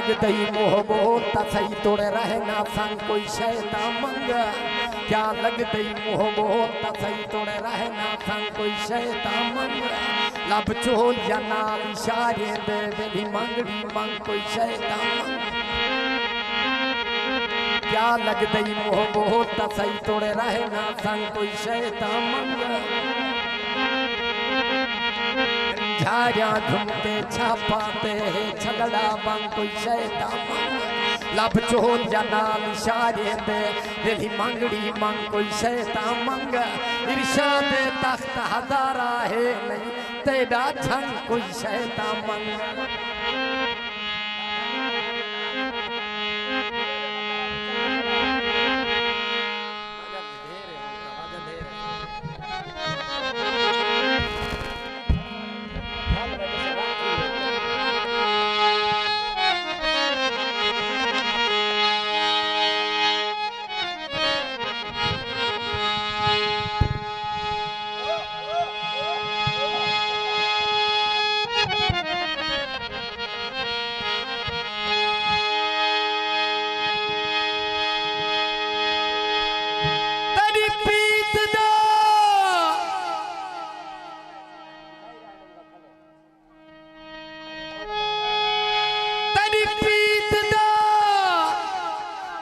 लगते ही मोह बोल तसई तोड़े रहे ना संग कोई शैतान मंग। क्या लगते ही मोह बोल तसई तोड़े रहे ना संग कोई शैतान मंग। लब चोल या नाल इशारे दे भी मंगड़ी मंग कोई शैतान मंग। क्या लगते ही मोह बोल तसई तोड़े रहे ना संग कोई शैतान मंग। झारिया झुमके छापाते छगड़ा बंग कोई शैतान मंग। लब चोल या नाल इशारे दे दिली मंगड़ी मंग कोई शैतान मंग। इरशाद तख्त हजारा है नहीं तेरा छंग कोई शैतान मंग।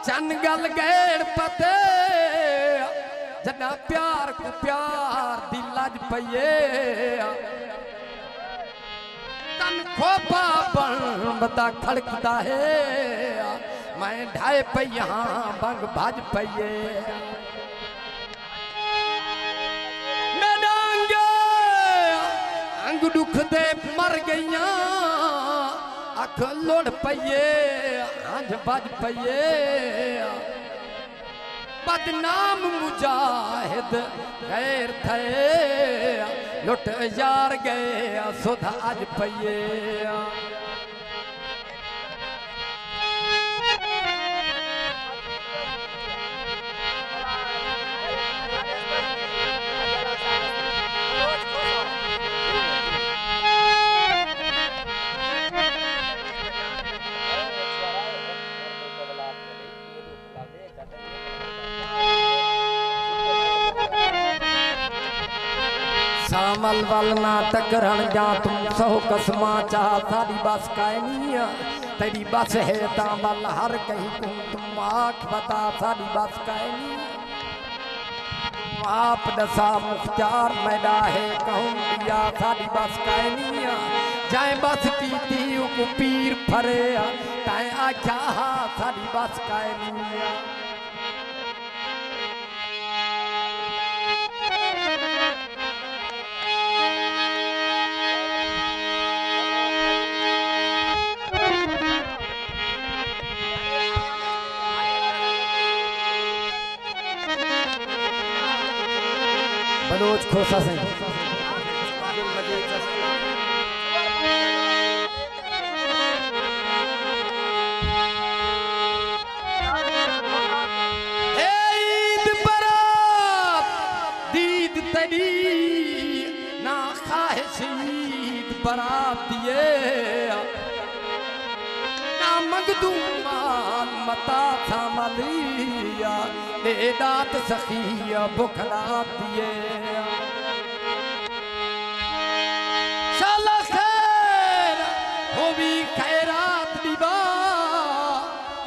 चनगल गैर पते जना प्यार को प्यार दिलज पये तन खोपा बन बता खड़कता है। मैं ढाए पैया बंग भाज पये अंग दुख दे मर गईया अख लोड़ पये आंझ बज पये। बदनाम मुजाहिद गैर थे लुट यार गए सुधा आज पये। सामल वल नाटक रण जा तुम सहो कसमा चाह सारी बस कायनिया तेरी बस है तामल हर कहीं तुम आँख बता सारी बस कायनी। आप दसा मुख्तार मैदा है कहूँ दिया सारी बस कायनिया। जाए बस की तीव को पीर फरे ताए आख्या सारी बस कायनिया। बलोच खोसा से ईद बरात दीद तरी ना ख्वाहिश ईद बरात दिए ना मंगदू माल मता था मलिया दात सखिया बुखला दिए। शाला खैर हो भी खैरात दिवा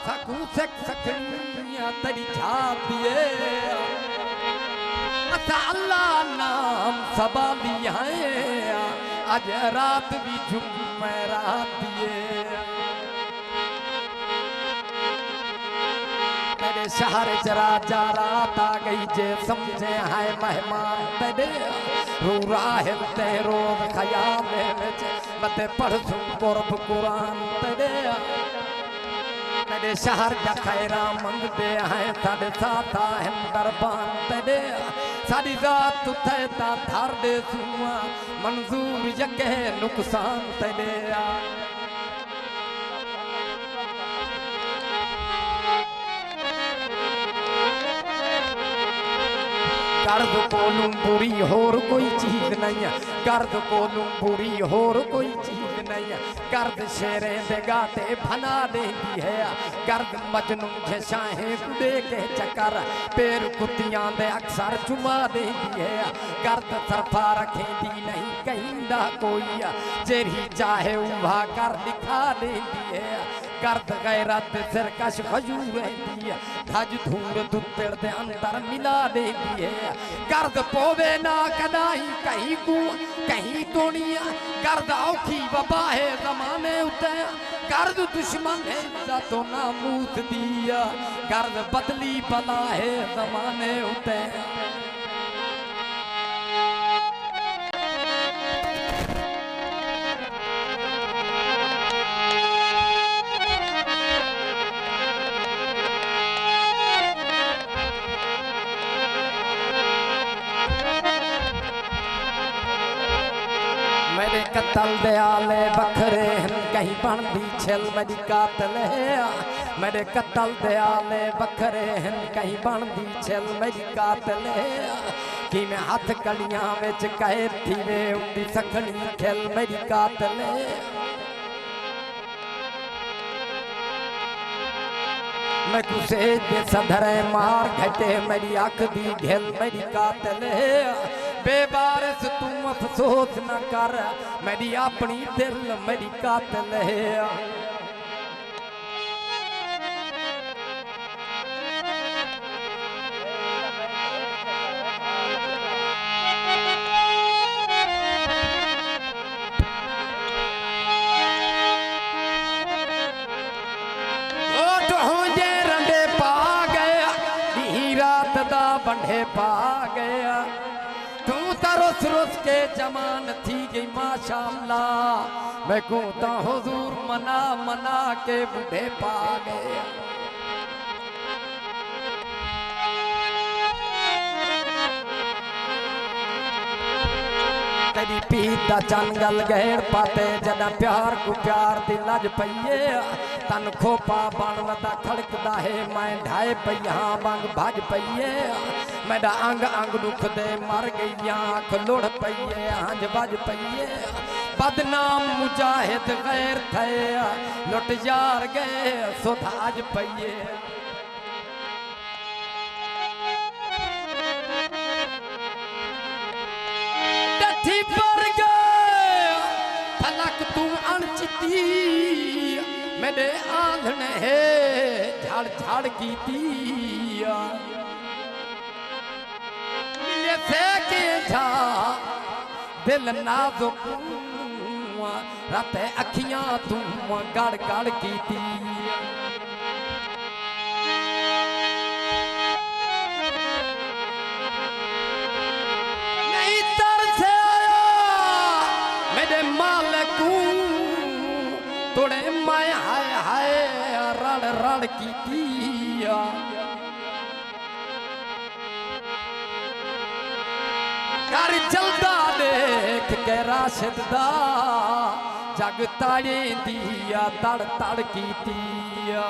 सकू सखनिया तरी छाप दिए। अल्लाह नाम सबा दिया है आज रात भी जुमेरात दिए। तेरे शहर जरा जा रात आ गई जे समझे है मेहमान तेरे रो राहे ते रोज ख्याल में मत पढ़ सुन कुर्ब कुरान तेरे। तेरे शहर जा खैरा मंगते हैं साढ़े साथ हैं दरबान तेरे। सारी रात थे ता थार दे सुआ मंजूर यके नुकसान तेरे। गर्द कोलूं बुरी होर कोई चीज नहीं है। गर्द कोलूं बुरी होर कोई चीज नहीं गर्द शेरें दे गाते फना देंदी है गर्द मजनू शाहें कुड़े के चक्कर पैर कुतियां दे अक्सर चुमा देंदी है गर्द सरफा रखेंदी नहीं कहीं दा कोई जेरी चाहे उभा कर दिखा देंदी है गर्द गैरत सिरकश खजूर रहती है धज धूर दुत्तर दे अंदर मिला देती है गर्द पोवे ना कदाई कहीं कू कहीं तोड़िया गर्द औखी वबा है जमाने उते गर्द दुश्मन है तो नामूत दिया गर्द बदली बला है जमाने उते मेरे कतल दयाले बखरे कहीं बनती छल मेरी कातल है मेरे कतल दयाले बखरे कहीं बनती छल मेरी कातल है कि मैं हाथ कलियां विच कैद थी वे उंदी सखनी खेल मेरी कातल है मैं कुसे दे सधरे मार घटे मेरी अख दी घेल मेरी कातल है बेबारस तू अफसोस न कर मेरी अपनी दिल मेरी कातल है रंडे पा गया रात दा बंडे पा गया तू तरस रुस के जमान थी गई माशाअल्लाह मैं को ता हुजूर मना मना के बूढ़े पा गया तेरी पीता जंगल गैर पाते जदा प्यार को प्यार दी लज पईए तन खोपा बनवता खड़कदा है मैं ढाए पैया वांग भज पईए मेरा अंग अंग दुख दे मर गई आँख लुढ़ पईए हंज बज पईए बदनाम मुजाहिद गैर थे लुट जार गए सुधाज पईए पर गया फलक तू अनचिती मेरे आंधने है झाड़ झाड़ की दिया मिले से के झा दिल नाजुक रात अखियां तुम गड़ गड़ की दिया तोड़े माया हाय हाय रड़ रड़ की दिया कर चलता देख के राशिद दा जग ताड़े दिया तड़ तड़ की दिया